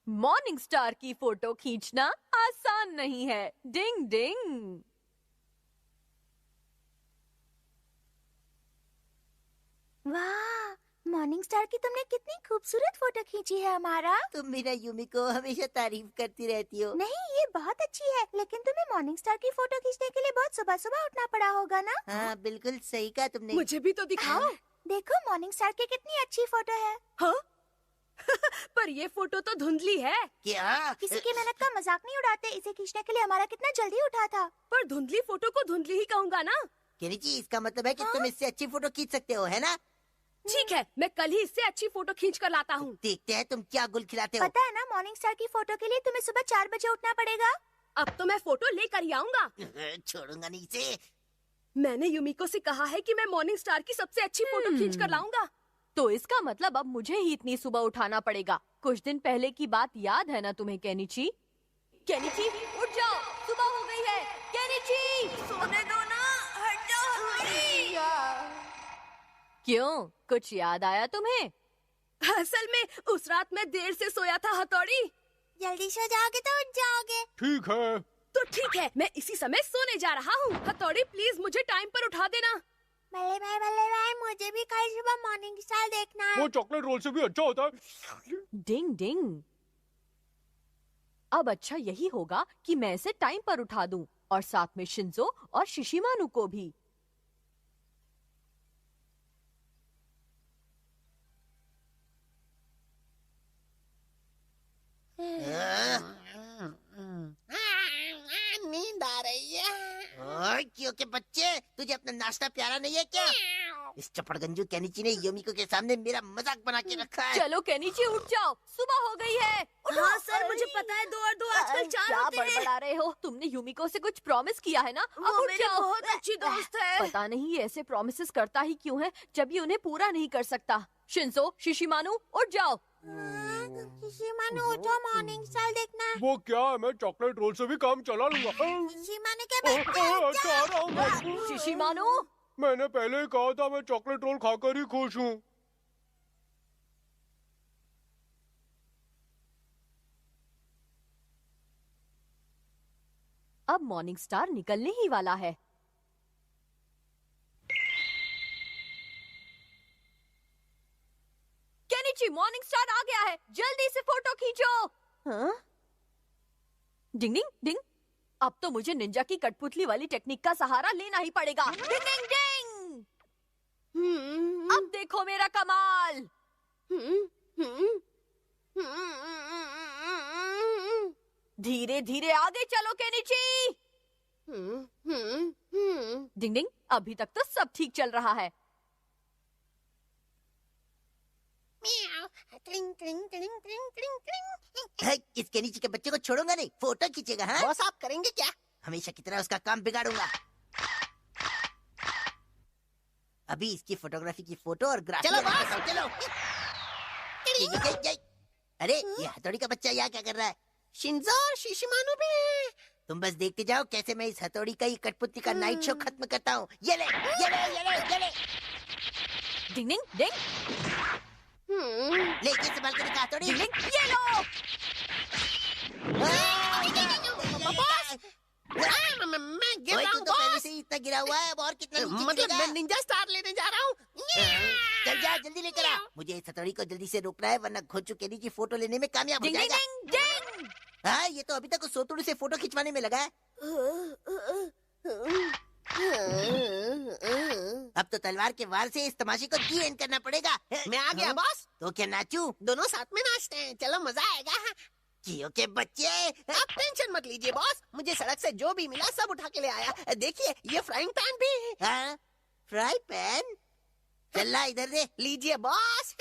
Morning star की photo खींचना आसान नहीं है। डिंग डिंग। वाह, मॉर्निंग स्टार की तुमने कितनी खूबसूरत फोटो खींची है हमारा। तुम मेरा यूमी को हमेशा तारीफ करती रहती हो। नहीं, ये बहुत अच्छी है, लेकिन तुम्हें मॉर्निंग स्टार की फोटो खींचने के लिए बहुत सुबह सुबह उठना पड़ा होगा ना। हाँ, बिल्कुल सही कहा तुमने। मुझे भी तो दिखाओ। देखो, मॉर्निंग स्टार की कितनी अच्छी फोटो है। हाँ? पर ये फोटो तो धुंधली है। क्या? किसी की मेहनत का मजाक नहीं उड़ाते। इसे खींचने के लिए हमारा कितना जल्दी उठा था। पर धुंधली फोटो को धुंधली ही कहूँगा ना। केनिची, इसका मतलब है कि तुम इससे अच्छी फोटो खींच सकते हो, है ना? ठीक है, मैं कल ही इससे अच्छी फोटो खींच कर लाता हूँ। देखते हैं तुम क्या गुल खिलाते हो। पता है ना, मॉर्निंग स्टार की फोटो के लिए तुम्हें सुबह 4 बजे उठना पड़ेगा। अब तो मैं फोटो लेकर ही आऊंगा। छोड़ूंगा नहीं इसे। मैंने युमिको से कहा है कि मैं मॉर्निंग स्टार की सबसे अच्छी फोटो खींच कर लाऊंगा। तो इसका मतलब अब मुझे ही इतनी सुबह उठाना पड़ेगा। कुछ दिन पहले की बात याद है ना तुम्हें केनिची? केनिची, उठ जाओ, सुबह हो गई है। केनिची, सोने दो ना, हट जाओ। क्यों, कुछ याद आया तुम्हें? असल में उस रात मैं देर से सोया था हथौड़ी। जल्दी सो जाओगे तो उठ जाओगे। ठीक है। तो ठीक है, मैं इसी समय सोने जा रहा हूँ। हथौड़ी प्लीज मुझे टाइम पर उठा देना। बल्ले भाई, मुझे भी कल सुबह मॉर्निंग स्टार देखना है। वो चॉकलेट रोल से भी अच्छा होता है। डिंग डिंग। अब अच्छा यही होगा कि मैं इसे टाइम पर उठा दूं और साथ में शिंजो और शिशिमानु को भी। नींद आ रही है। क्योंकि बच्चे, तुझे अपना नाश्ता प्यारा नहीं है क्या? इस चपड़गंजू केनिची ने योमिको के सामने मेरा मजाक बना के रखा है। चलो केनिची, उठ जाओ, सुबह हो गई है। हाँ सर, मुझे पता है 2 और 2 आजकल 4 क्या होते हैं। बड़बड़ा रहे हो? तुमने युमिको से कुछ प्रॉमिस किया है ना? अब वो उठ मेरी जाओ। बहुत अच्छी दोस्त है। पता नहीं ये ऐसे प्रॉमिसेस करता ही क्यों है जब ये उन्हें पूरा नहीं कर सकता। शिंजो, शिशिमानु, उठ जाओ। शिशिमानु उठो, मॉर्निंग स्टार देखना है। वो क्या है, मैं चॉकलेट रोल से भी काम चला लूंगा। शिशिमानु के बच्चे, अच्छा रहा हूँ। शिशिमानु, मैंने पहले ही कहा था मैं चॉकलेट रोल खाकर ही खुश हूँ। अब मॉर्निंग स्टार निकलने ही वाला है। केनिची, मॉर्निंग स्टार आ गया है, जल्दी से फोटो खींचो। हाँ? डिंग डिंग डिंग। अब तो मुझे निंजा की कठपुतली वाली टेक्निक का सहारा लेना ही पड़ेगा। डिंग डिंग डिंग। अब देखो मेरा कमाल। धीरे धीरे आगे चलो केनिची। डिंग डिंग, अभी तक तो सब ठीक चल रहा है। इस केनिची के बच्चे को छोड़ूंगा नहीं, फोटो खींचेगा। हाँ, बॉस आप करेंगे क्या? हमेशा की तरह उसका काम बिगाड़ूंगा। अभी इसकी फोटोग्राफी की फोटो और ग्राफी। चलो बॉस, चलो। अरे, ये हथौड़ी का बच्चा यहाँ क्या कर रहा है? शिंजो और शिशिमानु भी हैं। तुम बस देखते जाओ कैसे मैं इस हथौड़ी का ये कठपुतली का नाइट शो खत्म करता हूँ। ये ले, ये ले, ये ले, ये ले। डिंग डिंग डिंग। ले, ये संभाल के दिखा हथौड़ी। डिंग डिंग, ये लो। मैं गिर रहा हूँ, पहले से ही इतना गिरा हुआ है, अब और कितना नीचे मतलब गिरेगा? मैं निंजा स्टार लेने जा रहा हूँ। चल जा, जल्दी लेकर आ। मुझे इस हथौड़ी को जल्दी से रोकना है, वरना खोचू केनी की फोटो लेने में कामयाब हो डिंग डिंग जाएगा। डिंग डिंग। हाँ, ये तो अभी तक उस सोतुड़ी से फोटो खिंचवाने में लगा है। अब तो तलवार के वार से इस तमाशे को दी एंड करना पड़ेगा। मैं आ गया बॉस। तो क्या नाचूं? दोनों साथ में नाचते हैं, चलो मजा आएगा। कियो के बच्चे। आप टेंशन मत लीजिए बॉस, मुझे सड़क से जो भी मिला सब उठा के ले आया। देखिए ये फ्राइंग पैन भी है। हाँ, फ्राई पैन। चल इधर दे। लीजिए बॉस।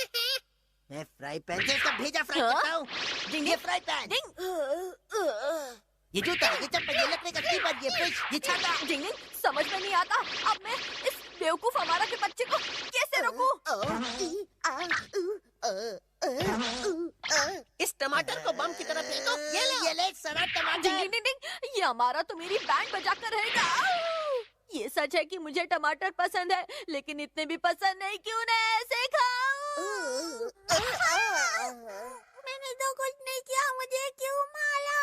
मैं फ्राई पैन से इसका भेजा फ्राई करता हूँ। ये फ्राई पैन, ये जूता, ये चप्पल, ये लकड़ी का टीपॉट, ये फ्रिज, ये छाता। डिंग डिंग, समझ में नहीं आता अब मैं इस बेवकूफ हमारा के बच्चे को कैसे रोकूं? इस टमाटर को बम की तरह फेंको। ये ले सड़ा डिंग टमाटर। डिंग डिंग डिंग, ये हमारा तो मेरी बैंड बजा कर रहेगा। ये सच है कि मुझे टमाटर पसंद है, लेकिन इतने भी पसंद नहीं, क्यों ना ऐसे खाऊं? मैंने तो कुछ नहीं किया, मुझे क्यों मारा?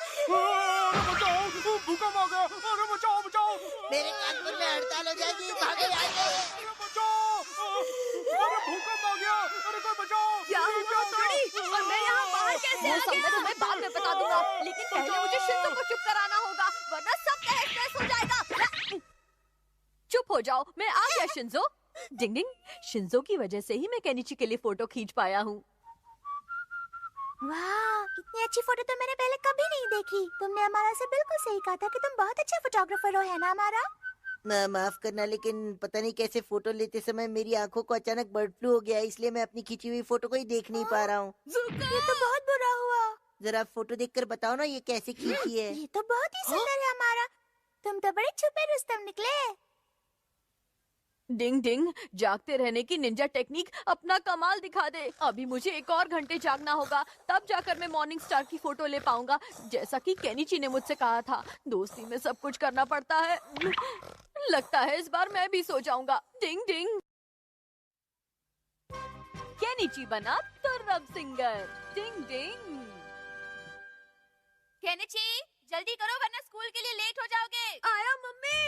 अरे बचाओ, भूकंप आ गया। अरे बचाओ बचाओ। मेरे कानपुर में हड़ताल हो जाएगी, भागो यहाँ से। अरे बचाओ। अरे भूकंप आ गया। अरे कोई बचाओ। क्या हुआ थोड़ी? और मैं यहाँ बाहर कैसे वो आ सब मैं गया? तुम्हें बाद में बता दूंगा, लेकिन पहले मुझे शिंजो को चुप कराना होगा, वरना सब तहस नहस हो जाएगा। चुप हो जाओ, मैं आ गया शिंजो। डिंग डिंग, शिंजो की वजह से ही मैं केनिची के लिए फोटो खींच पाया हूँ। वाह, इतनी अच्छी फोटो तो मैंने पहले कभी नहीं देखी। तुमने हमारा से बिल्कुल सही कहा था कि तुम बहुत अच्छे फोटोग्राफर हो, है ना हमारा? माफ करना, लेकिन पता नहीं कैसे फोटो लेते समय मेरी आंखों को अचानक बर्ड फ्लू हो गया, इसलिए मैं अपनी खींची हुई फोटो को ही देख नहीं पा रहा हूँ। ये तो बहुत बुरा हुआ। जरा फोटो देखकर बताओ ना, ये कैसे खींची है। ये तो बहुत ही सुंदर है हमारा। तुम तो बड़े छुपे रुस्तम निकले। डिंग डिंग, जागते रहने की निंजा टेक्निक अपना कमाल दिखा दे। अभी मुझे 1 और घंटे जागना होगा, तब जाकर मैं मॉर्निंग स्टार की फोटो ले पाऊंगा, जैसा कि केनिची ने मुझसे कहा था। दोस्ती में सब कुछ करना पड़ता है। लगता है इस बार मैं भी सो जाऊंगा। डिंग डिंग। केनिची बना तुर्रब सिंगर। डिंग डिंग। केनिची, जल्दी करो वरना स्कूल के लिए लेट हो जाओगे। आया मम्मी।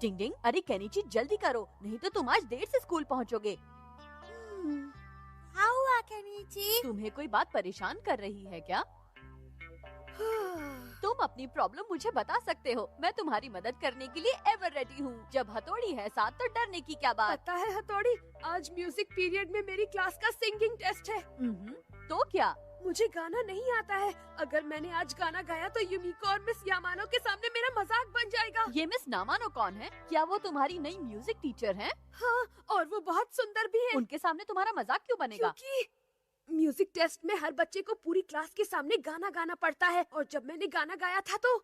डिंग डिंग, अरे केनिची जल्दी करो, नहीं तो तुम आज देर से स्कूल पहुंचोगे। हाँ हुआ केनिची? तुम्हें कोई बात परेशान कर रही है क्या? तुम अपनी प्रॉब्लम मुझे बता सकते हो, मैं तुम्हारी मदद करने के लिए एवर रेडी हूँ। जब हथौड़ी है साथ तो डरने की क्या बात। पता है हथौड़ी, आज म्यूजिक पीरियड में मेरी क्लास का सिंगिंग टेस्ट है। तो क्या? मुझे गाना नहीं आता है। अगर मैंने आज गाना गाया तो युमिको और मिस यामानो के सामने मेरा मजाक बन जाएगा। ये मिस नामानो कौन है? क्या वो तुम्हारी नई म्यूजिक टीचर हैं? हाँ, और वो बहुत सुंदर भी है। उनके सामने तुम्हारा मजाक क्यों बनेगा? क्योंकि म्यूजिक टेस्ट में हर बच्चे को पूरी क्लास के सामने गाना गाना पड़ता है, और जब मैंने गाना गाया था तो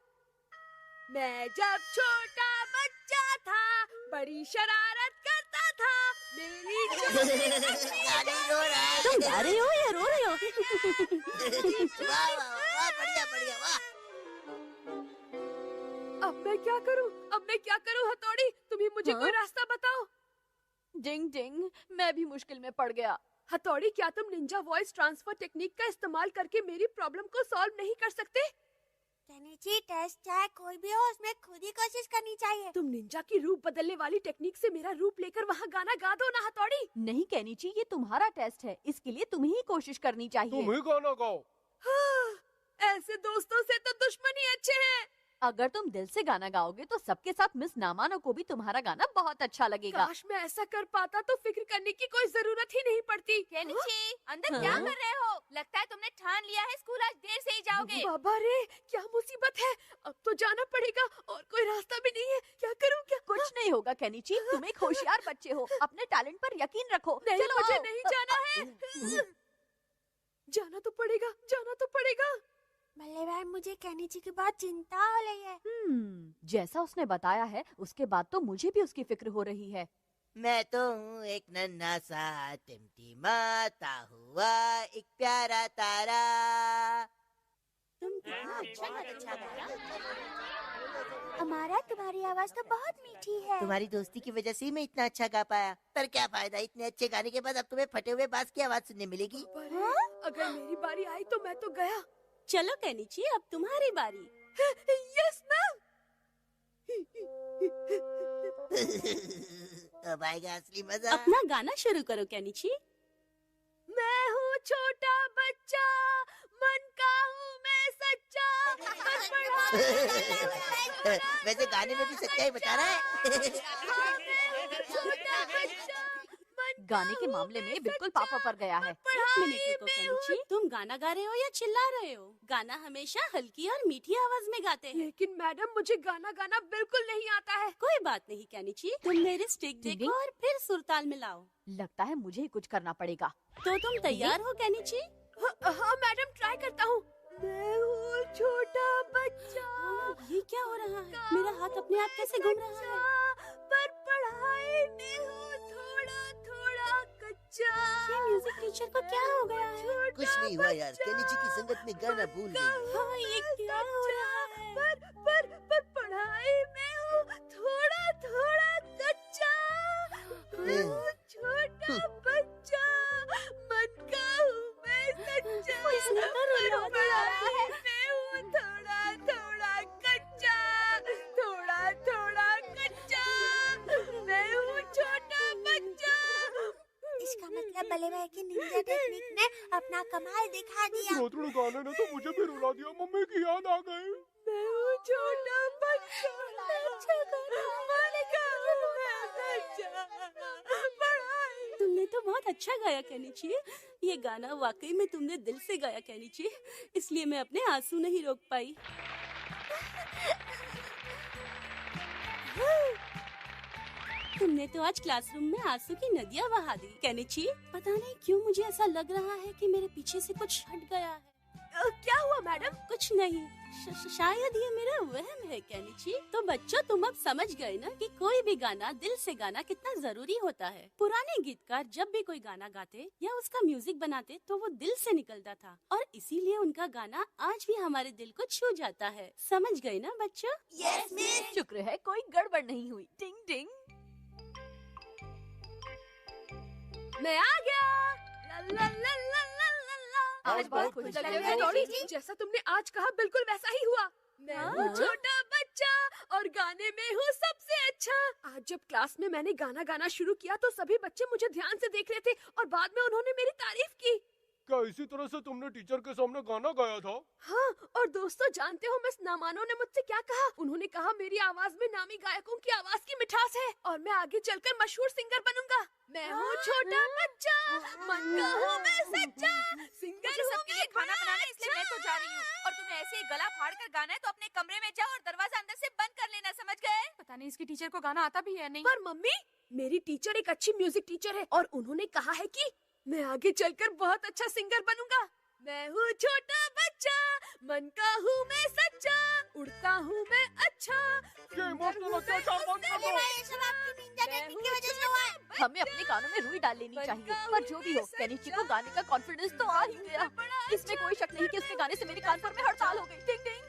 मैं जब छोटा बच्चा था बड़ी शरारत करता था। मेरी गाली रो रहा है। तुम गा रहे हो या रो रहे हो? वाह वाह वाह, बढ़िया बढ़िया वाह। अब मैं क्या करूं? हथौड़ी, तुम ही मुझे हाँ? कोई रास्ता बताओ। डिंग डिंग, मैं भी मुश्किल में पड़ गया। हथौड़ी, क्या तुम निंजा वॉइस ट्रांसफर टेक्निक का इस्तेमाल करके मेरी प्रॉब्लम को सॉल्व नहीं कर सकते? केनिची, टेस्ट चाहे कोई भी हो, उसमें खुद ही कोशिश करनी चाहिए। तुम निंजा की रूप बदलने वाली टेक्निक से मेरा रूप लेकर वहाँ गाना गा दो ना हथौड़ी। नहीं केनिची, ये तुम्हारा टेस्ट है, इसके लिए तुम्हें ही कोशिश करनी चाहिए। तुम ही गाना गाओ। हाँ, ऐसे दोस्तों से तो दुश्मनी अच्छे हैं। अगर तुम दिल से गाना गाओगे तो सबके साथ मिस नामानो को भी तुम्हारा गाना बहुत अच्छा लगेगा। काश मैं ऐसा कर पाता तो फिक्र करने की कोई जरूरत ही नहीं पड़ती। केनिची, अंदर हाँ? क्या कर रहे हो? लगता है तुमने ठान लिया है स्कूल आज देर से ही जाओगे। बाबा रे, क्या मुसीबत है। अब तो जाना पड़ेगा, और कोई रास्ता भी नहीं है। क्या करूं क्या? कुछ नहीं होगा केनिची, तुम एक होशियार बच्चे हो, अपने टैलेंट पर यकीन रखो। नहीं, चलो मुझे आओ। नहीं जाना है। जाना तो पड़ेगा। मल्ले भाई, मुझे केनिची की बहुत चिंता हो रही है। जैसा उसने बताया है उसके बाद तो मुझे भी उसकी फिक्र हो रही है। मैं तो हूँ एक नन्हा सा टिमटिमाता हुआ एक प्यारा तारा। तुम कितना अच्छा गाया। हमारा, तुम्हारी आवाज तो बहुत मीठी है। तुम्हारी दोस्ती की वजह से ही मैं इतना अच्छा गा पाया। पर क्या फायदा, इतने अच्छे गाने के बाद अब तुम्हें फटे हुए बांस की आवाज सुनने मिलेगी। अगर मेरी बारी आई तो मैं तो गया। चलो केनिची, अब तुम्हारी बारी। Yes ma'am. अब आएगा असली मजा। अपना गाना शुरू करो केनिची। मैं हूँ छोटा बच्चा, मन का हूँ मैं सच्चा। वैसे गाने में भी सच्चाई बता रहा है। छोटा बच्चा, गाने के मामले में बिल्कुल पापा पर गया है। एक मिनट रुको केनिची, तुम गाना गा रहे हो या चिल्ला रहे हो? गाना हमेशा हल्की और मीठी आवाज में गाते हैं। लेकिन मैडम, मुझे गाना गाना बिल्कुल नहीं आता है। कोई बात नहीं केनिची, तुम मेरी स्टिक दीदी? देखो और फिर सुरताल मिलाओ। लगता है मुझे ही कुछ करना पड़ेगा। तो तुम तैयार हो केनिची? हाँ मैडम, ट्राई करता हूँ। मैं हूँ छोटा बच्चा, ये क्या हो रहा है? मेरा हाथ अपने आप कैसे घूम रहा है? पर पढ़ाई में हूँ थोड़ा थोड़ा कच्चा। ये म्यूजिक टीचर को क्या हो गया है? कुछ नहीं हुआ यार, केनिची की संगत में गाना भूल गई। हाँ, ये क्या हो रहा है? पर पढ़ाई में हूँ थोड़ा थोड़ा कच्चा। मैं हूँ छोटा बच्चा, मन का हूँ मैं सच्चा, पर बड़ा है मैं हूँ थोड़ा थोड़ा कच्चा, थोड़ा थोड़ा कच्चा, मैं हूँ छोटा बच्चा। इसका मतलब बल्ले भाई की निंजा टेक्निक ने अपना कमाल दिखा दिया। रोतड़ू गाने ने तो मुझे भी रुला दिया, मम्मी की याद आ गई। मैं हूँ छोटा बच्चा, मन का हूँ मैं सच्चा, बड़ा है। तुमने तो बहुत अच्छा गाया केनिची। ये गाना वाकई में तुमने दिल से गाया केनिची, इसलिए मैं अपने आंसू नहीं रोक पाई। तुमने तो आज क्लासरूम में आंसू की नदियाँ बहा दी केनिची। पता नहीं क्यों मुझे ऐसा लग रहा है कि मेरे पीछे से कुछ हट गया है। क्या हुआ मैडम? कुछ नहीं, शायद ये मेरा वहम है केनिची। तो बच्चों, तुम अब समझ गए ना कि कोई भी गाना दिल से गाना कितना जरूरी होता है। पुराने गीतकार जब भी कोई गाना गाते या उसका म्यूजिक बनाते तो वो दिल से निकलता था, और इसीलिए उनका गाना आज भी हमारे दिल को छू जाता है। समझ गए ना बच्चों? Yes miss. शुक्र है कोई गड़बड़ नहीं हुई। टिंग टिंग। मैं आ गया। ला ला ला ला ला ला ला। आज बहुत खुश लग रहे हो थोड़ी केनिची। जैसा तुमने आज कहा बिल्कुल वैसा ही हुआ। मैं हूँ हाँ? छोटा बच्चा और गाने में हूँ सबसे अच्छा। आज जब क्लास में मैंने गाना गाना शुरू किया तो सभी बच्चे मुझे ध्यान से देख रहे थे और बाद में उन्होंने मेरी तारीफ की। क्या इसी तरह से तुमने टीचर के सामने गाना गाया था? हाँ, और दोस्तों जानते हो मिस नामानो ने मुझसे क्या कहा? उन्होंने कहा मेरी आवाज में नामी गायकों की आवाज की मिठास है और मैं आगे चलकर मशहूर सिंगर बनूंगा। मैं हूँ छोटा बच्चा, मन का हूँ मैं सच्चा, सिंगर हूँ मैं खाना बनाना, इसलिए मैं तो जा रही हूँ। और तुम्हें ऐसे ही गला फाड़ कर गाना है तो अपने कमरे में जाओ और दरवाजा अंदर से बंद कर लेना, समझ गए? पता नहीं इसकी टीचर को गाना आता भी है नहीं। पर मम्मी, मेरी टीचर एक अच्छी म्यूजिक टीचर है और उन्होंने कहा है कि मैं आगे चलकर बहुत अच्छा सिंगर बनूंगा। मैं हूँ छोटा बच्चा, मन का हूँ मैं सच्चा, उड़ता हूँ मैं अच्छा। ये इमोशनल अत्याचार बंद कर दो। ये सब आपकी निंजा टेक्निक की वजह से हुआ है। हमें अपने कानों में रुई डाल लेनी चाहिए। पर जो भी हो, केनिची को गाने का कॉन्फिडेंस तो आ ही गया। इसमें कोई शक नहीं कि उसके गाने से मेरे कानपुर में हड़ताल हो गई। टिंग टिंग।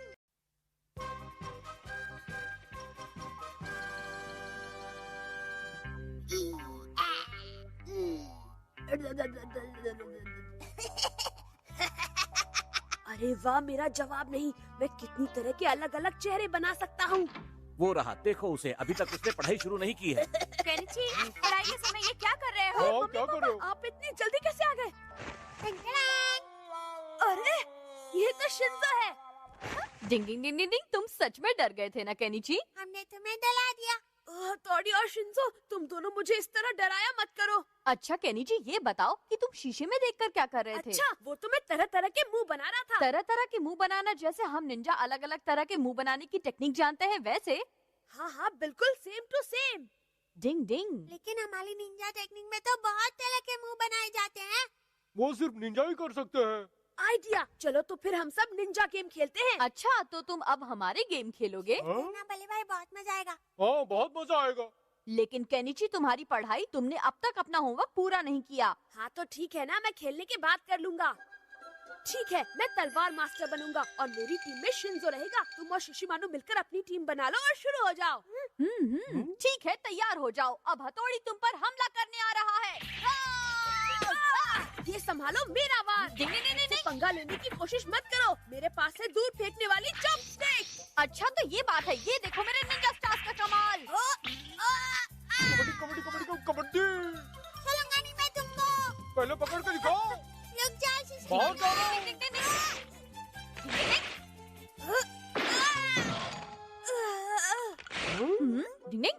अरे वाह, मेरा जवाब नहीं। मैं कितनी तरह के अलग अलग चेहरे बना सकता हूँ। वो रहा, देखो उसे। अभी तक उसने पढ़ाई शुरू नहीं की है। केनिची, पढ़ाई के समय ये क्या कर रहे हो? हाँ, क्या कर रहे हो? आप इतनी जल्दी कैसे आ गए? अरे ये तो शिंजो है। डिंग डिंग डिंग डिंग डिंग। तुम सच में डर गए थे ना केनिची? हमने तुम्हें डरा दिया। तोड़ी और शिंजो, तुम दोनों मुझे इस तरह डराया मत करो। अच्छा केनिची, ये बताओ कि तुम शीशे में देखकर क्या कर रहे थे? अच्छा, वो तो मैं तरह तरह के मुंह बना रहा था। तरह तरह के मुंह बनाना, जैसे हम निंजा अलग अलग तरह के मुंह बनाने की टेक्निक जानते हैं वैसे? हाँ हाँ, बिल्कुल सेम टू सेम। डिंग डिंग। लेकिन हमारी निंजा टेक्निक में तो बहुत तरह के मुंह बनाए जाते हैं। वो सिर्फ निंजा ही कर सकते हैं। आइडिया। चलो तो फिर हम सब निंजा गेम खेलते हैं। अच्छा, तो तुम अब हमारे गेम खेलोगे? हाँ? ना बल्ले भाई, बहुत मजा आएगा। हाँ, बहुत मजा आएगा। लेकिन केनिची, तुम्हारी पढ़ाई, तुमने अब तक अपना होमवर्क पूरा नहीं किया। हाँ तो ठीक है ना, मैं खेलने के बाद कर लूंगा। ठीक है, मैं तलवार मास्टर बनूंगा और मेरी टीम में शिंजो रहेगा। तुम और शिशिमानु मिलकर अपनी टीम बना लो और शुरू हो जाओ। ठीक है, तैयार हो जाओ। अब हथौड़ी तुम पर हमला करने आ रहा है। ये संभालो मेरा वार। नहीं, पंगा लेने की कोशिश मत करो। मेरे पास है दूर फेंकने वाली चॉपस्टिक। अच्छा, तो ये बात है। ये देखो मेरे निंजा स्टार्स का कमाल। कबड्डी कबड्डी कबड्डी कबड्डी। चलूंगा नहीं मैं तुमको। पहले पकड़ के दिखाओ। रुक जा शिशि। बहुत ज्यादा। डिंग डिंग।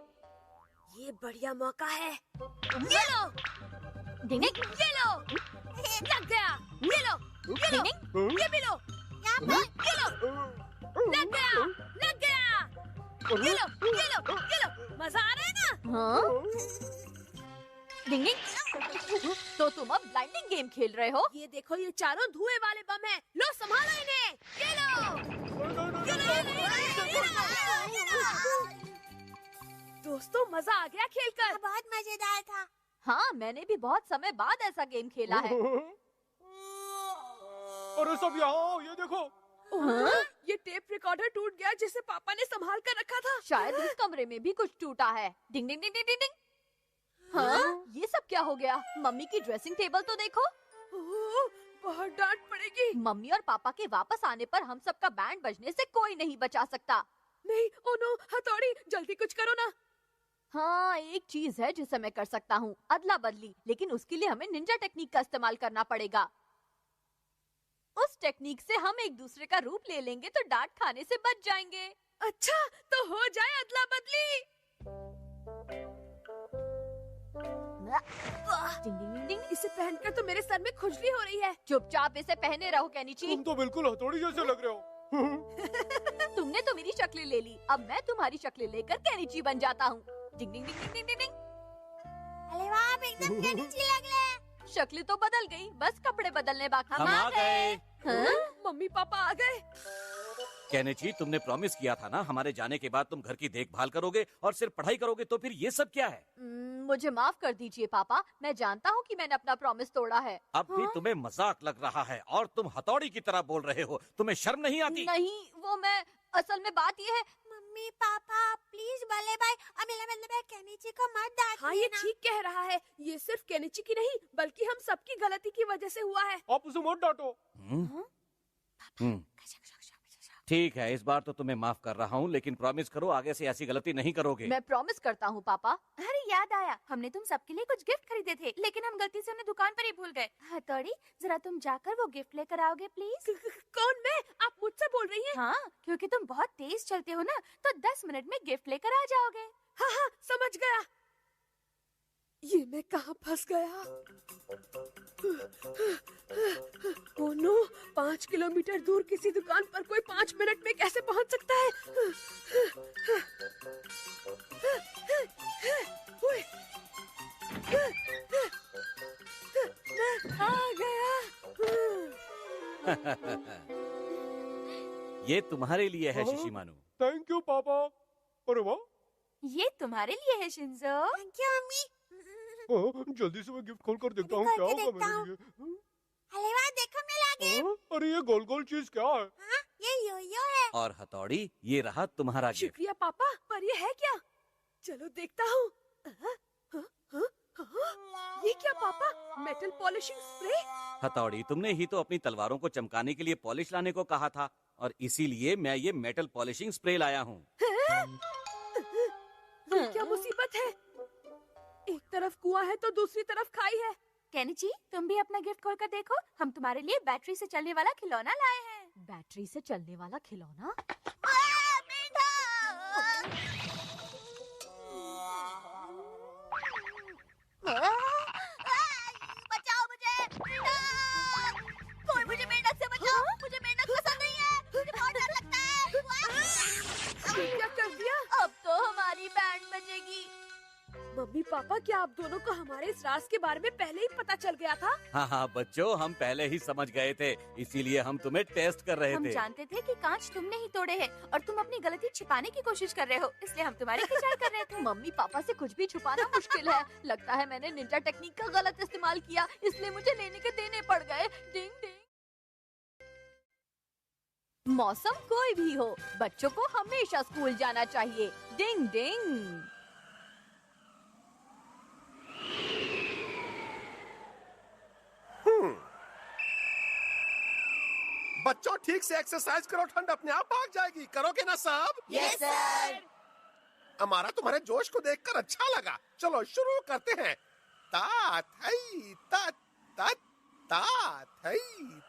ये बढ़िया मौका है। ये लो, डिंग डिंग। ये लो, लग गया। ये लो, ये लो, डिंग डिंग। ये भी लो, यहाँ पर। ये लो, लग गया, लग गया। ये लो, ये लो, ये लो। मजा आ रहा है ना? हाँ? डिंग डिंग। तो तुम अब ब्लाइंडिंग गेम खेल रहे हो? ये देखो, ये चारों धुएं वाले बम हैं। लो, संभालो इन्हें। ये लो, ये लो, ये लो। दोस्तों, मजा आ गया खेलकर। बहुत मजेदार था। हाँ, मैंने भी बहुत समय बाद ऐसा गेम खेला है। अरे सब यहाँ, ये देखो। हाँ? ये टेप रिकॉर्डर टूट गया जिसे पापा ने संभाल कर रखा था। शायद इस कमरे में भी कुछ टूटा है। डिंग डिंग डिंग डिंग डिंग डिंग। हाँ? क्या हो गया? मम्मी की ड्रेसिंग टेबल तो देखो। ओह, बहुत डांट पड़ेगी। मम्मी और पापा के वापस आने पर हम सबका बैंड बजने से कोई नहीं बचा सकता। नहीं, ओ नो, हथौड़ी, जल्दी कुछ करो ना। हाँ, एक चीज है जिसे मैं कर सकता हूँ, अदला बदली, लेकिन उसके लिए हमें निंजा टेक्निक का इस्तेमाल करना पड़ेगा। उस टेक्निक से हम एक दूसरे का रूप ले लेंगे तो डांट खाने से बच जाएंगे। अच्छा, तो हो जाए अदला बदली। डिंग डिंग डिंग डिंग। इसे पहनकर तो मेरे सर में खुजली हो रही है। चुपचाप इसे पहने रहो केनिची। तुम तो बिल्कुल हथौड़ी जैसे लग रहे हो। तुमने तो मेरी शक्ल ले ली, अब मैं तुम्हारी शक्ल लेकर केनिची बन जाता हूँ। डिंग डिंग डिंग डिंग डिंग डिंग। अरे वाह, आप एकदम केनिची लग रहे हैं। शक्ल तो बदल गई, बस कपड़े बदलने बाकी। हम आ गए। हाँ? मम्मी पापा आ गए। केनिची, तुमने प्रॉमिस किया था ना, हमारे जाने के बाद तुम घर की देखभाल करोगे और सिर्फ पढ़ाई करोगे, तो फिर ये सब क्या है? मुझे माफ कर दीजिए पापा, मैं जानता हूँ कि मैंने अपना प्रॉमिस तोड़ा है। अब भी तुम्हें मजाक लग रहा है और तुम हथौड़ी की तरह बोल रहे हो। तुम्हें शर्म नहीं आती? नहीं, वो मैं, असल में बात ये है। मम्मी पापा प्लीज बल्ले भाई, अब मेरा मतलब है केनिची को मत डांटिए। हाँ, ये ठीक कह रहा है। ये सिर्फ केनिची की नहीं, बल्कि हम सबकी गलती की वजह से हुआ है। आप उसे मत डांटो। ठीक है, इस बार तो तुम्हें माफ कर रहा हूँ, लेकिन प्रॉमिस करो आगे से ऐसी गलती नहीं करोगे। मैं प्रॉमिस करता हूँ पापा। अरे याद आया, हमने तुम सबके लिए कुछ गिफ्ट खरीदे थे, लेकिन हम गलती से उन्हें दुकान पर ही भूल गए। हथौड़ी, जरा तुम जाकर वो गिफ्ट लेकर आओगे प्लीज। कौन, मैं? आप मुझसे बोल रही हैं? हाँ, क्योंकि तुम बहुत तेज चलते हो ना, तो 10 मिनट में गिफ्ट लेकर आ जाओगे। हाँ हाँ, समझ गया। ये मैं कहाँ फंस गया? ओह नो, 5 किलोमीटर दूर किसी दुकान पर कोई 5 मिनट में कैसे पहुँच सकता है? ओए, मैं आ गया। ये तुम्हारे लिए है शिशिमानु। थैंक यू पापा। अरे वाह, ये तुम्हारे लिए है शिंजो। Thank you mummy. जल्दी से मैं गिफ्ट खोल कर देखता हूँ खोल क्या के होगा देखता मेरे हूँ। लिए। अरे वाह, देखो मेरा गिफ्ट। अरे ये गोल गोल चीज क्या है? हाँ, ये यो-यो है। और हथौड़ी, ये रहा तुम्हारा गिफ्ट। शुक्रिया पापा, पर ये है क्या? चलो देखता हूँ। ये क्या पापा? Metal polishing spray? हथौड़ी, तुमने ही तो अपनी तलवारों को चमकाने के लिए पॉलिश लाने को कहा था, और इसीलिए मैं ये मेटल पॉलिशिंग स्प्रे लाया हूँ। ये क्या मुसीबत है? एक तरफ कुआं है तो दूसरी तरफ खाई है। केनिची, तुम भी अपना गिफ्ट खोलकर देखो, हम तुम्हारे लिए बैटरी से चलने वाला खिलौना लाए हैं। बैटरी से चलने वाला खिलौना? बचाओ मुझे, कोई मुझे मेंढक से बचाओ। मुझे मेंढक पसंद नहीं है, मुझे बहुत डर लगता है। क्या कर दिया? अब तो हमारी बैंड बजेगी। मम्मी पापा, क्या आप दोनों को हमारे इस राज के बारे में पहले ही पता चल गया था? हाँ हाँ बच्चों, हम पहले ही समझ गए थे, इसीलिए हम तुम्हें टेस्ट कर रहे हम थे। जानते थे कि कांच तुमने ही तोड़े हैं और तुम अपनी गलती छिपाने की कोशिश कर रहे हो, इसलिए हम तुम्हारी खिंचाई कर रहे थे। मम्मी पापा से कुछ भी छुपाना मुश्किल है। लगता है मैंने निंजा टेक्निक का गलत इस्तेमाल किया, इसलिए मुझे लेने के देने पड़ गए। डिंग डिंग। मौसम कोई भी हो, बच्चों को हमेशा स्कूल जाना चाहिए। डिंग डिंग। बच्चों, ठीक से एक्सरसाइज करो, ठंड अपने आप भाग जाएगी। करोगे ना सब? Yes sir. हमारा तुम्हारे जोश को देखकर अच्छा लगा। चलो शुरू करते हैं। तात हई तात तात तात हई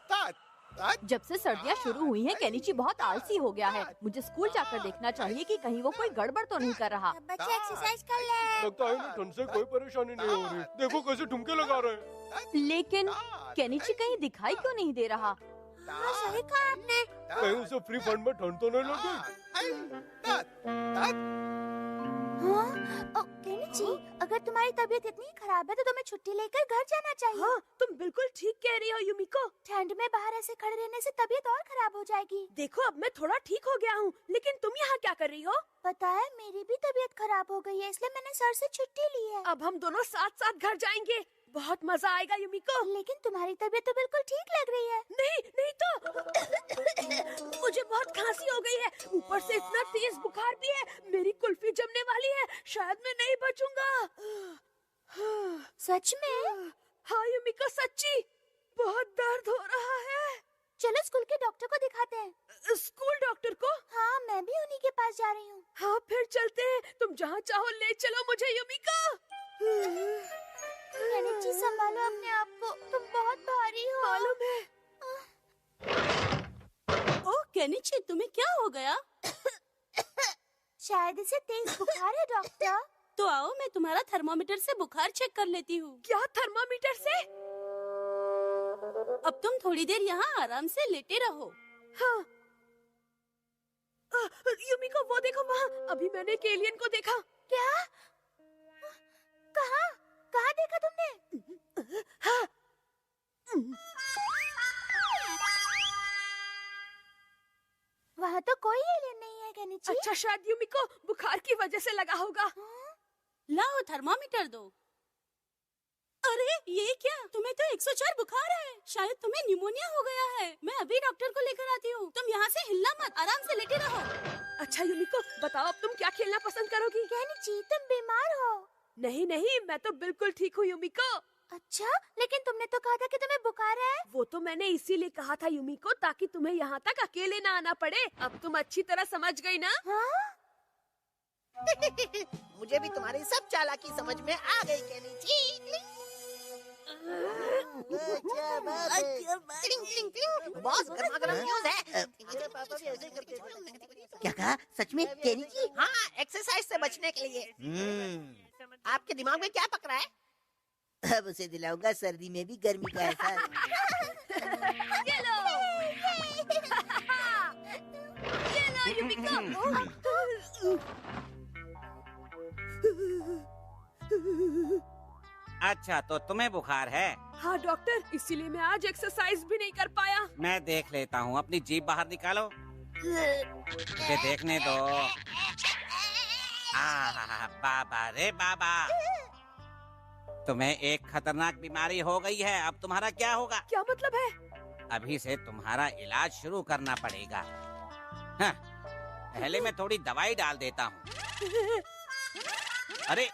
तात तात। जब से सर्दियाँ शुरू हुई हैं, केनिची बहुत आलसी हो गया है। मुझे स्कूल जाकर देखना चाहिए कि कहीं वो कोई गड़बड़ तो नहीं कर रहा। बच्चे एक्सरसाइज कर ले। लगता है इन्हें ठंड से कोई परेशानी नहीं हो रही। देखो कैसे ठुमके लगा रहे हैं। लेकिन केनिची कहीं दिखाई क्यों नहीं दे रहा? हाँ, सही कहा आपने। कहीं उसे फ्री फंड में ठंड तो नहीं लगी? हाँ, केनिची, अगर तुम्हारी तबीयत इतनी खराब है तो तुम्हें छुट्टी लेकर घर जाना चाहिए। हाँ, तुम बिल्कुल ठीक कह रही हो युमिको। ठंड में बाहर ऐसे खड़े रहने से तबीयत और खराब हो जाएगी। देखो, अब मैं थोड़ा ठीक हो गया हूँ, लेकिन तुम यहाँ क्या कर रही हो? पता है, मेरी भी तबीयत खराब हो गई है, इसलिए मैंने सर से छुट्टी ली है। अब हम दोनों साथ साथ घर जाएंगे। बहुत मजा आएगा युमिको। लेकिन तुम्हारी तबीयत तो बिल्कुल ठीक लग रही है। नहीं तो मुझे बहुत खांसी हो गई है, ऊपर से इतना तेज बुखार भी है। मेरी कुल्फी जमने वाली है, शायद मैं नहीं बचूंगा। सच में? हाँ युमिको, सच्ची बहुत दर्द हो रहा है। चलो स्कूल के डॉक्टर को दिखाते हैं। स्कूल डॉक्टर को? हाँ, मैं भी उन्हीं के पास जा रही हूँ। हाँ फिर चलते हैं। तुम जहाँ चाहो ले चलो मुझे युमिको। केनिची, संभालो अपने आप को, तुम बहुत भारी हो। मालूम है। ओह केनिची, तुम्हें क्या हो गया? शायद इसे तेज बुखार है डॉक्टर। तो आओ मैं तुम्हारा थर्मामीटर से बुखार चेक कर लेती हूँ। क्या थर्मामीटर से? अब तुम थोड़ी देर यहाँ आराम से लेटे रहो। हाँ। युमिको वो देखो वहाँ, अभी मैंने एक एलियन को देखा। क्या? कहाँ? कहाँ देखा तुमने? हाँ। वहाँ तो कोई एलियन नहीं है केनिची। अच्छा शायद युमिको बुखार की वजह से लगा होगा। लाओ थर्मामीटर दो। अरे ये क्या? तुम्हें तो 104 बुखार है। शायद तुम्हें निमोनिया हो गया है। मैं अभी डॉक्टर को लेकर आती हूँ। तुम यहाँ से हिलना मत, आराम से लेटे रहो। अच्छा युमिको बताओ अब तुम क्या खेलना पसंद करोगी? केनिची, तुम बीमार हो? नहीं नहीं, मैं तो बिल्कुल ठीक हूँ युमिको। अच्छा, लेकिन तुमने तो कहा था कि तुम्हें बुखार है। वो तो मैंने इसीलिए कहा था युमिको, ताकि तुम्हें यहाँ तक अकेले ना आना पड़े। अब तुम अच्छी तरह समझ गई ना? हाँ? मुझे भी तुम्हारी सब चालाकी समझ में आ गई केनिची। बॉस, गर्मा-गर्म न्यूज़ है। क्या कहा? सच में केनिची? हाँ, एक्सरसाइज से बचने के लिए। आपके दिमाग में क्या पक रहा है? अब उसे दिलाऊंगा सर्दी में भी गर्मी का एहसास। ये लो युमिको। अच्छा तो तुम्हें बुखार है? हाँ डॉक्टर, इसीलिए मैं आज एक्सरसाइज भी नहीं कर पाया। मैं देख लेता हूँ। अपनी जीभ बाहर निकालो। मुझे देखने दो। बाबा रे बाबा, तुम्हें एक खतरनाक बीमारी हो गई है। अब तुम्हारा क्या होगा? क्या मतलब है? अभी से तुम्हारा इलाज शुरू करना पड़ेगा। हाँ, पहले मैं थोड़ी दवाई डाल देता हूँ। अरे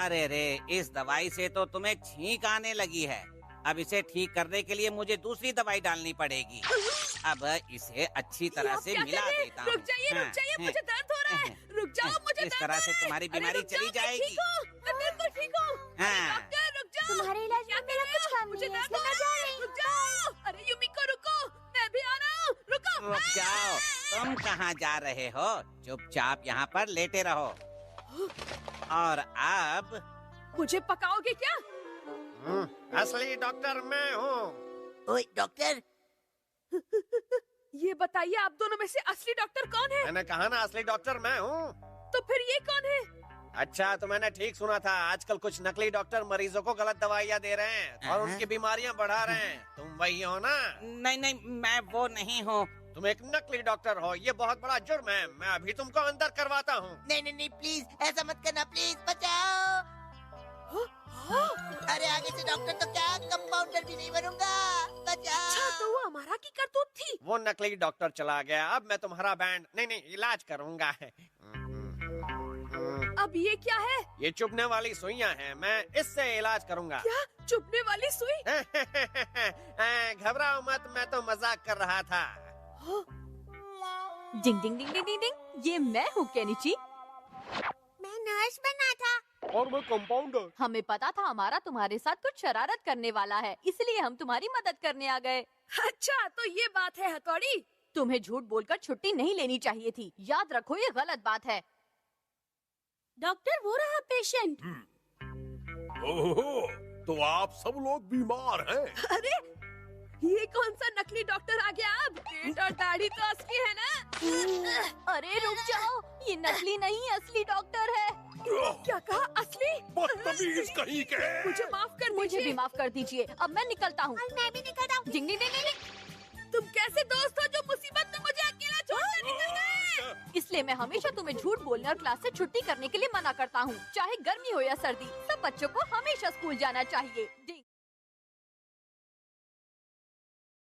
अरे रे, इस दवाई से तो तुम्हें छींक आने लगी है। अब इसे ठीक करने के लिए मुझे दूसरी दवाई डालनी पड़ेगी। अब इसे अच्छी तरह से मिला देता हूँ। रुक जाइए, मुझे दर्द हो रहा है। रुक जाओ, मुझे इस तरह से तुम्हारी बीमारी चली जाएगी। मैं बिल्कुल ठीक हूँ। डॉक्टर रुक जाओ। तुम्हारे इलाज में मेरा कुछ काम नहीं है, इसलिए मैं जा रही हूँ। रुक जाओ। अरे युमिको रुको, मैं भी आ रहा हूँ। रुको। रुक जाओ, तुम कहाँ जा रहे हो? चुपचाप यहाँ पर लेटे रहो। और अब मुझे पकाओगे क्या? असली डॉक्टर मैं हूँ। ओए डॉक्टर, ये बताइए आप दोनों में से असली डॉक्टर कौन है? मैंने कहा ना असली डॉक्टर मैं हूँ। तो फिर ये कौन है? अच्छा तो मैंने ठीक सुना था। आजकल कुछ नकली डॉक्टर मरीजों को गलत दवाइयाँ दे रहे हैं और उनकी बीमारियाँ बढ़ा रहे हैं। तुम वही हो ना? नहीं नहीं, मैं वो नहीं हूँ। तुम एक नकली डॉक्टर हो, ये बहुत बड़ा जुर्म है। मैं अभी तुमको अंदर करवाता हूँ। नहीं नहीं नहीं, प्लीज ऐसा मत करना, प्लीज बचाओ। अरे आगे से डॉक्टर तो क्या, कंपाउंडर भी नहीं बनूंगा। बचाओ। अच्छा तो वो हमारा की करतूत थी। वो नकली डॉक्टर चला गया। अब मैं तुम्हारा बैंड नहीं इलाज करूँगा। अब ये क्या है? ये चुभने वाली सुइयां हैं। मैं इससे इलाज करूँगा। क्या चुभने वाली सुई? घबराओ मत, मैं तो मजाक कर रहा था। डिंग डिंग डिंग डिंग डिंग डिंग। ये मैं हूँ केनिची। मैं नर्स बना था। और मैं कंपाउंडर। हमें पता था हमारा तुम्हारे साथ कुछ शरारत करने वाला है, इसलिए हम तुम्हारी मदद करने आ गए। अच्छा तो ये बात है हथौड़ी। तुम्हें झूठ बोलकर छुट्टी नहीं लेनी चाहिए थी। याद रखो ये गलत बात है। डॉक्टर वो रहा पेशेंट। ओहो, तो आप सब लोग बीमार हैं। अरे ये कौन सा नकली डॉक्टर आ गया? अब पेट और दाढ़ी तो असली है ना? अरे रुक जाओ, ये नकली नहीं असली डॉक्टर है। क्या कहा? असली? बदतमीज कहीं के। मुझे माफ कर मुझे दीजिए। भी माफ कर दीजिए। अब मैं निकलता हूँ। मैं भी निकलता हूँ। डिंग डिंग डिंग डिंग। तुम कैसे दोस्त हो जो मुसीबत में मुझे अकेला छोड़कर निकल गए? इसलिए मैं हमेशा तुम्हें झूठ बोलने और क्लास से छुट्टी करने के लिए मना करता हूँ। चाहे गर्मी हो या सर्दी, सब बच्चों को हमेशा स्कूल जाना चाहिए।